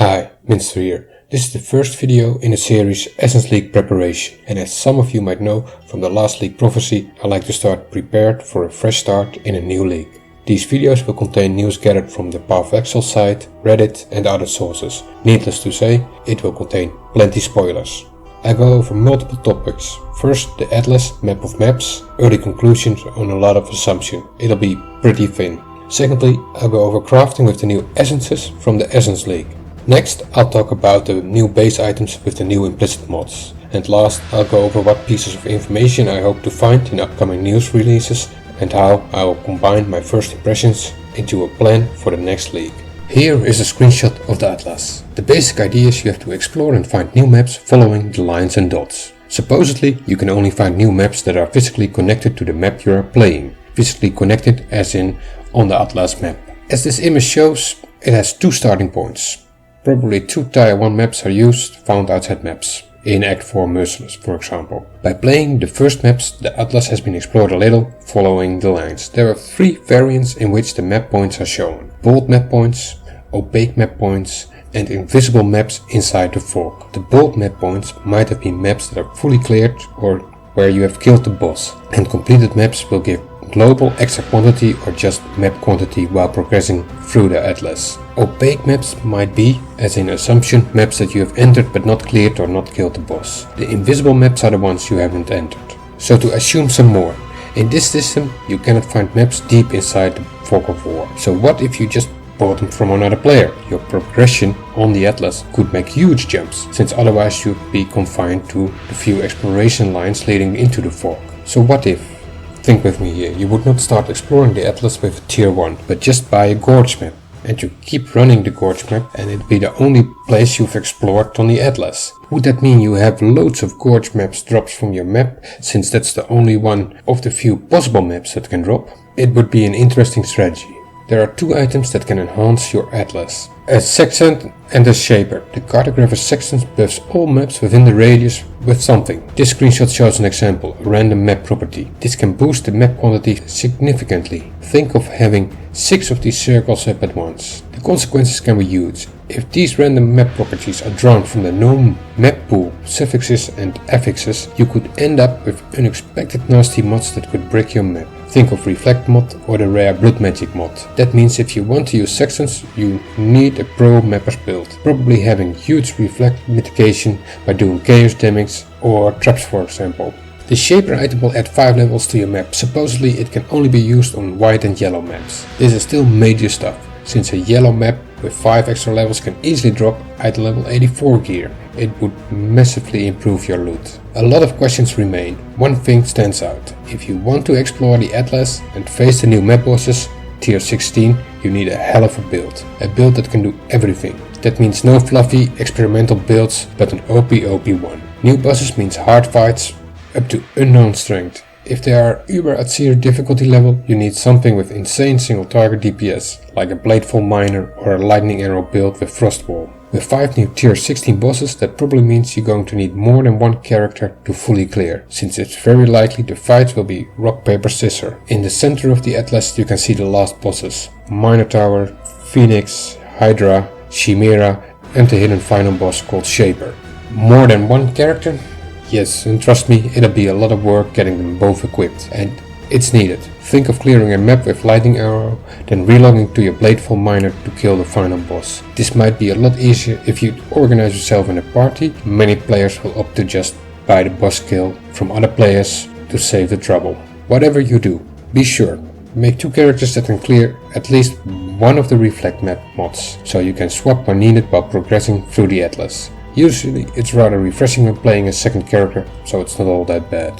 Hi, Minster here. This is the first video in a series Essence League preparation, and as some of you might know from the last league prophecy, I like to start prepared for a fresh start in a new league. These videos will contain news gathered from the PoE Excel site, Reddit and other sources. Needless to say, it will contain plenty spoilers. I go over multiple topics. First, the Atlas, map of maps, early conclusions on a lot of assumption. It'll be pretty thin. Secondly, I'll go over crafting with the new essences from the Essence League. Next, I'll talk about the new base items with the new implicit mods. And last, I'll go over what pieces of information I hope to find in upcoming news releases and how I will combine my first impressions into a plan for the next league. Here is a screenshot of the Atlas. The basic idea is you have to explore and find new maps following the lines and dots. Supposedly, you can only find new maps that are physically connected to the map you are playing. Physically connected as in on the Atlas map. As this image shows, it has two starting points. Probably two tier 1 maps are used, found outside maps, in Act 4 Merciless for example. By playing the first maps, the Atlas has been explored a little, following the lines. There are three variants in which the map points are shown. Bold map points, opaque map points, and invisible maps inside the fog. The bold map points might have been maps that are fully cleared or where you have killed the boss, and completed maps will give global extra quantity or just map quantity while progressing through the Atlas. Opaque maps might be, as in assumption, maps that you have entered but not cleared or not killed the boss. The invisible maps are the ones you haven't entered. So to assume some more, in this system you cannot find maps deep inside the fog of war. So what if you just bought them from another player? Your progression on the Atlas could make huge jumps, since otherwise you'd be confined to the few exploration lines leading into the fog. So what if? Think with me here, you would not start exploring the Atlas with tier 1, but just buy a gorge map. And you keep running the gorge map and it'd be the only place you've explored on the Atlas. Would that mean you have loads of gorge maps drops from your map, since that's the only one of the few possible maps that can drop? It would be an interesting strategy. There are two items that can enhance your Atlas. A sextant and a shaper. The cartographer's sextant buffs all maps within the radius with something. This screenshot shows an example, a random map property. This can boost the map quantity significantly. Think of having 6 of these circles up at once. The consequences can be huge. If these random map properties are drawn from the known map pool, suffixes and affixes, you could end up with unexpected nasty mods that could break your map. Think of Reflect mod or the rare Blood Magic mod. That means if you want to use sextants, you need a pro mapper's build. Probably having huge reflect mitigation by doing chaos damage or traps for example. The Shaper item will add 5 levels to your map. Supposedly it can only be used on white and yellow maps. This is still major stuff, since a yellow map with 5 extra levels can easily drop item level 84 gear. It would massively improve your loot. A lot of questions remain. One thing stands out. If you want to explore the Atlas and face the new map bosses, tier 16, you need a hell of a build. A build that can do everything. That means no fluffy experimental builds, but an OP one. New bosses means hard fights up to unknown strength. If they are uber at zero difficulty level, you need something with insane single target DPS, like a Bladeful Miner or a Lightning Arrow build with Frostwall. With 5 new tier 16 bosses, that probably means you're going to need more than one character to fully clear, since it's very likely the fights will be rock paper scissors. In the center of the Atlas you can see the last bosses: Minotaur, Phoenix, Hydra, Chimera and the hidden final boss called Shaper. More than one character? Yes, and trust me, it'll be a lot of work getting them both equipped, and it's needed. Think of clearing a map with Lightning Arrow, then relogging to your Bladeful Miner to kill the final boss. This might be a lot easier if you organize yourself in a party. Many players will opt to just buy the boss kill from other players to save the trouble. Whatever you do, be sure, make 2 characters that can clear at least one of the Reflect map mods, so you can swap when needed while progressing through the Atlas. Usually it's rather refreshing when playing a second character, so it's not all that bad.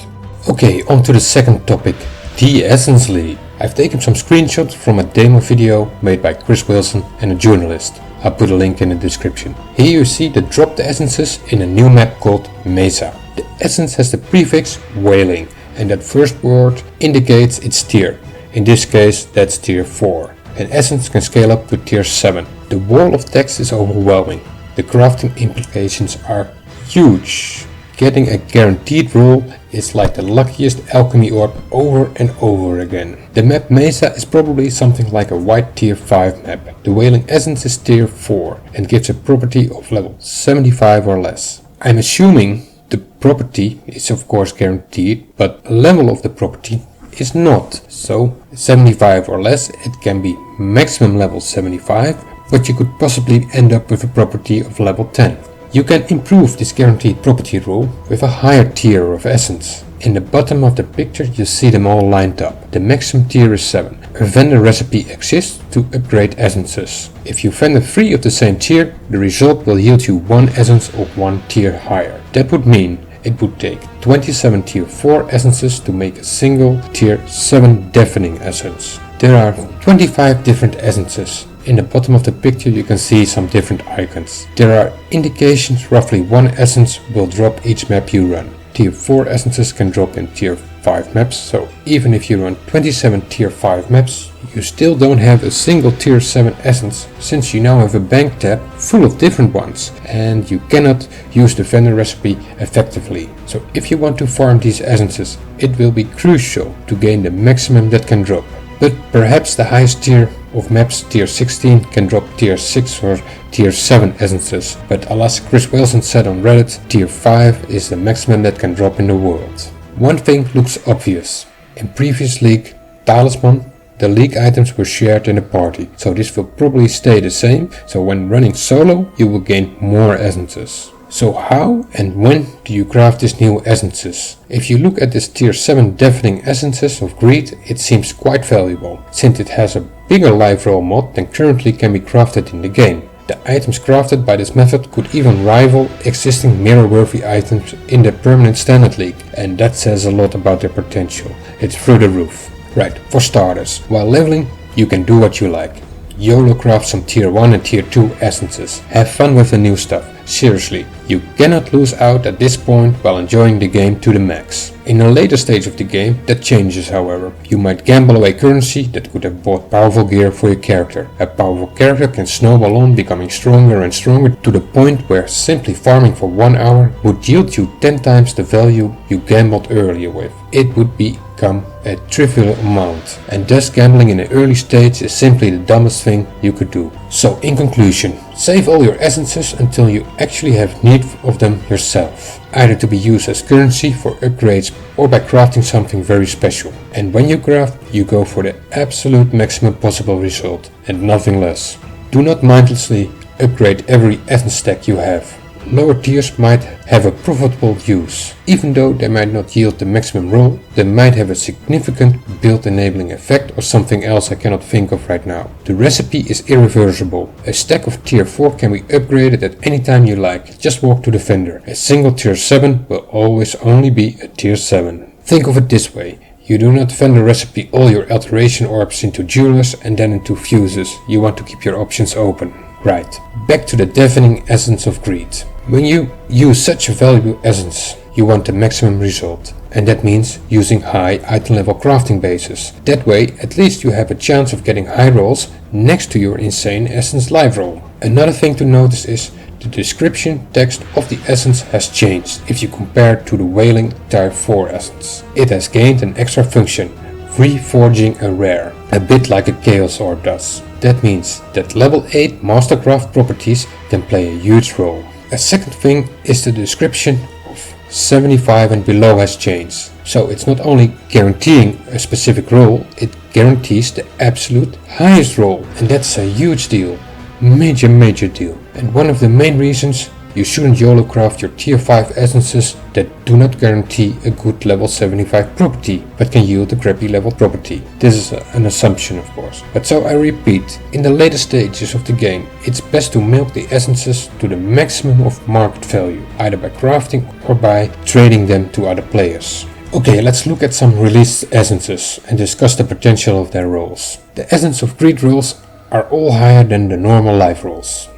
Okay, on to the second topic, the Essence League. I've taken some screenshots from a demo video made by Christ Wilson IGN Journalist. I'll put a link in the description. Here you see the dropped essences in a new map called Mesa. The essence has the prefix Wailing, and that first word indicates its tier. In this case that's tier 4. An essence can scale up to tier 7. The wall of text is overwhelming. The crafting implications are huge. Getting a guaranteed roll is like the luckiest alchemy orb over and over again. The map Mesa is probably something like a white tier 5 map. The Wailing Essence is tier 4 and gives a property of level 75 or less. I'm assuming the property is of course guaranteed, but a level of the property is not. So 75 or less, it can be maximum level 75, but you could possibly end up with a property of level 10. You can improve this guaranteed property rule with a higher tier of essence. In the bottom of the picture you see them all lined up. The maximum tier is 7. A vendor recipe exists to upgrade essences. If you vendor 3 of the same tier, the result will yield you 1 essence of 1 tier higher. That would mean it would take 27 tier 4 essences to make a single tier 7 deafening essence. There are 25 different essences. In the bottom of the picture you can see some different icons. There are indications roughly 1 essence will drop each map you run. Tier 4 essences can drop in tier 5 maps, so even if you run 27 tier 5 maps, you still don't have a single tier 7 essence, since you now have a bank tab full of different ones and you cannot use the vendor recipe effectively. So if you want to farm these essences, it will be crucial to gain the maximum that can drop. But perhaps the highest tier of maps, tier 16, can drop tier 6 or tier 7 essences, but alas, Chris Wilson said on Reddit, tier 5 is the maximum that can drop in the world. One thing looks obvious. In previous league, Talisman, the league items were shared in a party, so this will probably stay the same, so when running solo you will gain more essences. So how and when do you craft these new essences? If you look at this tier 7 deafening essences of greed, it seems quite valuable, since it has a bigger life roll mod than currently can be crafted in the game. The items crafted by this method could even rival existing mirror-worthy items in the permanent standard league, and that says a lot about their potential. It's through the roof. Right, for starters, while leveling you can do what you like. YOLO craft some tier 1 and tier 2 essences. Have fun with the new stuff. Seriously, you cannot lose out at this point while enjoying the game to the max. In a later stage of the game that changes, however. You might gamble away currency that could have bought powerful gear for your character. A powerful character can snowball on, becoming stronger and stronger to the point where simply farming for 1 hour would yield you 10 times the value you gambled earlier with. It would become a trivial amount, and thus gambling in the early stage is simply the dumbest thing you could do. So in conclusion, save all your essences until you actually have need of them yourself, either to be used as currency for upgrades or by crafting something very special. And when you craft, you go for the absolute maximum possible result and nothing less. Do not mindlessly upgrade every essence stack you have. Lower tiers might have a profitable use. Even though they might not yield the maximum roll, they might have a significant build enabling effect or something else I cannot think of right now. The recipe is irreversible. A stack of tier 4 can be upgraded at any time you like. Just walk to the vendor. A single tier 7 will always only be a tier 7. Think of it this way. You do not vendor recipe all your alteration orbs into jewelers and then into fuses. You want to keep your options open. Right, back to the deafening essence of greed. When you use such a valuable essence, you want the maximum result. And that means using high item level crafting bases. That way, at least you have a chance of getting high rolls next to your insane essence live roll. Another thing to notice is the description text of the essence has changed if you compare it to the Wailing tier 4 essence. It has gained an extra function, reforging a rare, a bit like a Chaos Orb does. That means that level 8 Mastercraft properties can play a huge role. A second thing is the description of 75 and below has changed. So it's not only guaranteeing a specific role, it guarantees the absolute highest role. And that's a huge deal. Major deal. And one of the main reasons you shouldn't YOLO craft your tier 5 essences that do not guarantee a good level 75 property, but can yield a crappy level property. This is an assumption, of course. But so I repeat, in the later stages of the game, it's best to milk the essences to the maximum of market value, either by crafting or by trading them to other players. Okay, let's look at some released essences and discuss the potential of their rolls. The Essence of Greed rolls are all higher than the normal life rolls.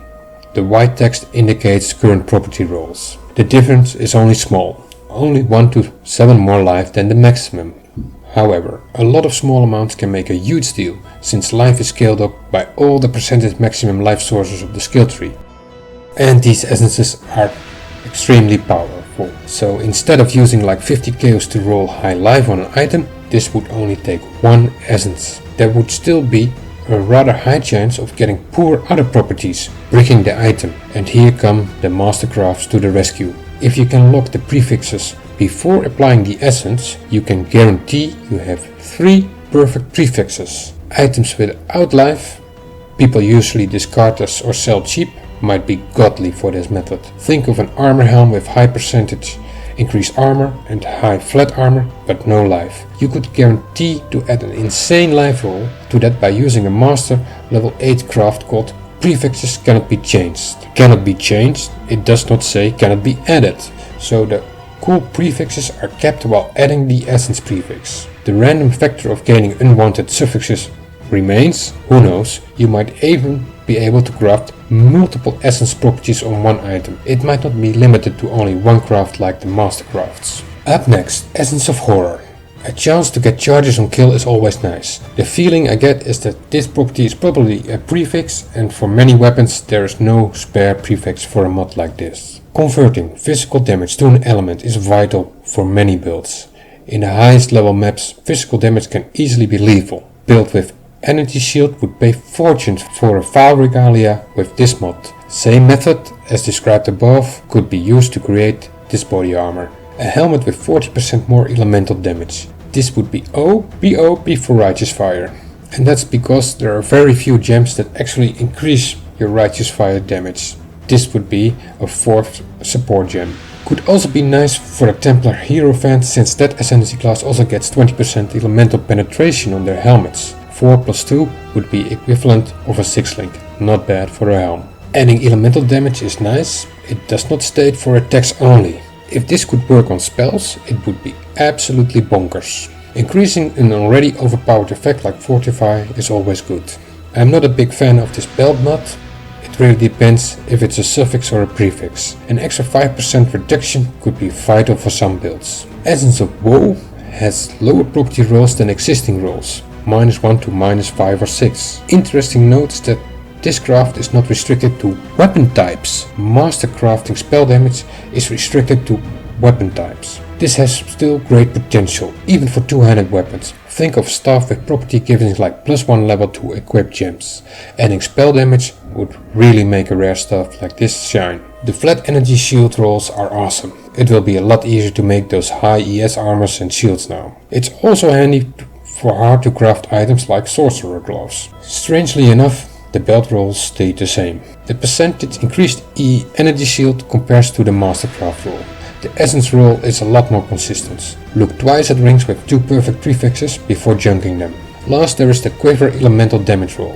The white text indicates current property rolls. The difference is only small, only 1 to 7 more life than the maximum. However, a lot of small amounts can make a huge deal, since life is scaled up by all the percentage maximum life sources of the skill tree. And these essences are extremely powerful. powerful. So instead of using like 50 chaos to roll high life on an item, this would only take 1 essence. There would still be a rather high chance of getting poor other properties, breaking the item. And here come the mastercrafts to the rescue. If you can lock the prefixes before applying the essence, you can guarantee you have 3 perfect prefixes. Items without life, people usually discard us or sell cheap, might be godly for this method. Think of an armor helm with high percentage increased armor and high flat armor but no life. You could guarantee to add an insane life roll to that by using a master level 8 craft called prefixes cannot be changed. Cannot be changed, it does not say cannot be added. So the cool prefixes are kept while adding the essence prefix. The random factor of gaining unwanted suffixes remains. Who knows, you might even be able to craft multiple essence properties on one item. It might not be limited to only one craft like the master crafts. Up next, Essence of Horror. A chance to get charges on kill is always nice. The feeling I get is that this property is probably a prefix, and for many weapons there is no spare prefix for a mod like this. Converting physical damage to an element is vital for many builds. In the highest level maps, physical damage can easily be lethal. Built with Energy Shield would pay fortunes for a file regalia with this mod. Same method as described above could be used to create this body armor. A helmet with 40% more elemental damage. This would be OP for Righteous Fire. And that's because there are very few gems that actually increase your Righteous Fire damage. This would be a 4th support gem. Could also be nice for a Templar Hierophant, since that ascendancy class also gets 20% elemental penetration on their helmets. 4 plus 2 would be equivalent of a 6-link, not bad for a helm. Adding elemental damage is nice, it does not state for attacks only. If this could work on spells, it would be absolutely bonkers. Increasing an already overpowered effect like Fortify is always good. I'm not a big fan of this belt mod. It really depends if it's a suffix or a prefix. An extra 5% reduction could be vital for some builds. Essence of Woe has lower property rolls than existing rolls. -1 to -5 or 6. Interesting note is that this craft is not restricted to weapon types. Master crafting spell damage is restricted to weapon types. This has still great potential, even for two-handed weapons. Think of staff with property giving like +1 level to equip gems. Adding spell damage would really make a rare stuff like this shine. The flat energy shield rolls are awesome. It will be a lot easier to make those high ES armors and shields now. It's also handy for hard to craft items like sorcerer gloves. Strangely enough, the belt rolls stay the same. The percentage increased energy shield compares to the mastercraft roll. The essence roll is a lot more consistent. Look twice at rings with 2 perfect prefixes before junking them. Last there is the quiver elemental damage roll.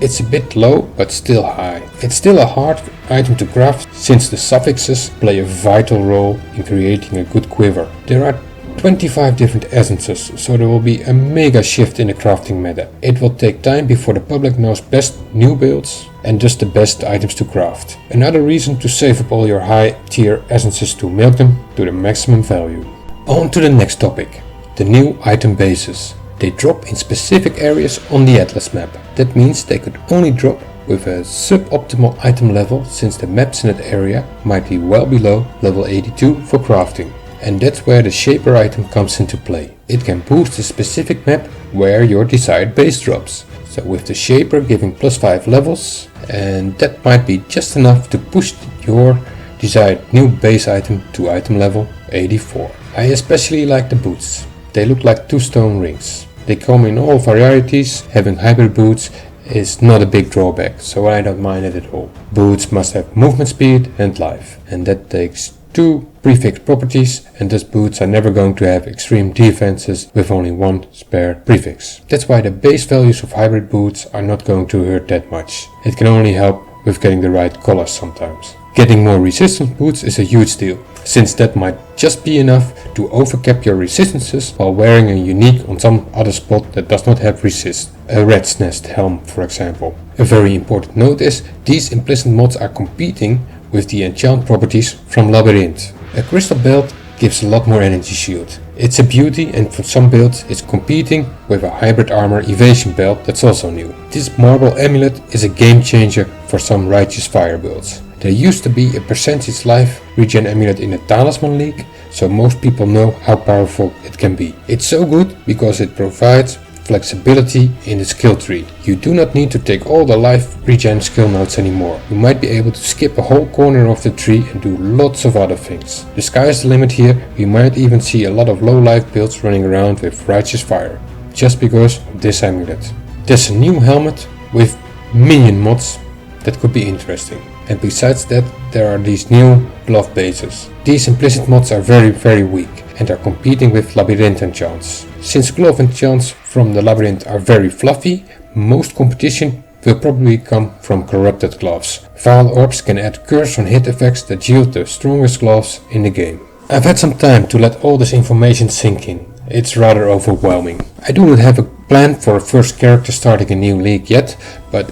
It's a bit low but still high. It's still a hard item to craft since the suffixes play a vital role in creating a good quiver. There are 25 different essences, so there will be a mega shift in the crafting meta. It will take time before the public knows best new builds and just the best items to craft. Another reason to save up all your high tier essences to milk them to the maximum value. On to the next topic, the new item bases. They drop in specific areas on the Atlas map. That means they could only drop with a suboptimal item level, since the maps in that area might be well below level 82 for crafting. And that's where the Shaper item comes into play. It can boost a specific map where your desired base drops. So with the Shaper giving +5 levels, and that might be just enough to push your desired new base item to item level 84. I especially like the boots. They look like 2 stone rings. They come in all varieties. Having hybrid boots is not a big drawback, so I don't mind it at all. Boots must have movement speed and life, and that takes 2 prefix properties, and thus boots are never going to have extreme defenses with only 1 spare prefix. That's why the base values of hybrid boots are not going to hurt that much. It can only help with getting the right colors sometimes. Getting more resistant boots is a huge deal, since that might just be enough to overcap your resistances while wearing a unique on some other spot that does not have resist. A rat's nest helm, for example. A very important note is, these implicit mods are competing with the enchant properties from Labyrinth. A crystal belt gives a lot more energy shield. It's a beauty, and for some builds it's competing with a hybrid armor evasion belt that's also new. This marble amulet is a game changer for some Righteous Fire builds. There used to be a percentage life regen amulet in the Talisman League, so most people know how powerful it can be. It's so good because it provides flexibility in the skill tree. You do not need to take all the life regen skill nodes anymore. You might be able to skip a whole corner of the tree and do lots of other things. The sky is the limit here. We might even see a lot of low life builds running around with Righteous Fire, just because of this amulet. There's a new helmet with minion mods that could be interesting. And besides that, there are these new glove bases. These implicit mods are very weak and are competing with labyrinth enchants. Since glove enchants from the labyrinth are very fluffy, most competition will probably come from corrupted gloves. Vile orbs can add curse on hit effects that yield the strongest gloves in the game. I've had some time to let all this information sink in. It's rather overwhelming. I do not have a plan for a first character starting a new league yet, but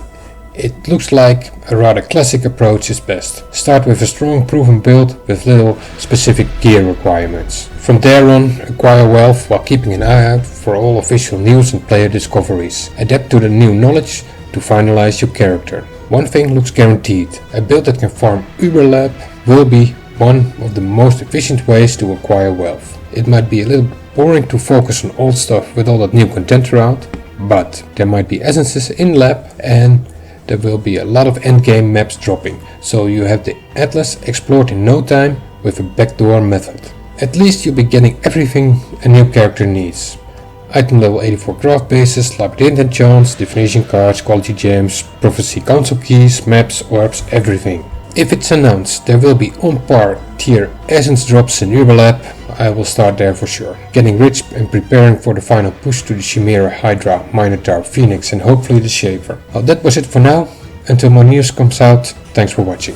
it looks like a rather classic approach is best. Start with a strong proven build with little specific gear requirements. From there on, acquire wealth while keeping an eye out for all official news and player discoveries. Adapt to the new knowledge to finalize your character. One thing looks guaranteed: a build that can farm Uberlab will be one of the most efficient ways to acquire wealth. It might be a little boring to focus on old stuff with all that new content around, but there might be essences in lab and there will be a lot of endgame maps dropping, so you have the Atlas explored in no time with a backdoor method. At least you'll be getting everything a new character needs. Item level 84 craft bases, labyrinth enchants, definition cards, quality gems, prophecy council keys, maps, orbs, everything. If it's announced there will be on par tier essence drops in Uberlab, I will start there for sure. Getting rich and preparing for the final push to the Chimera, Hydra, Minotaur, Phoenix and hopefully the Shaver. Well, that was it for now. Until more news comes out, thanks for watching.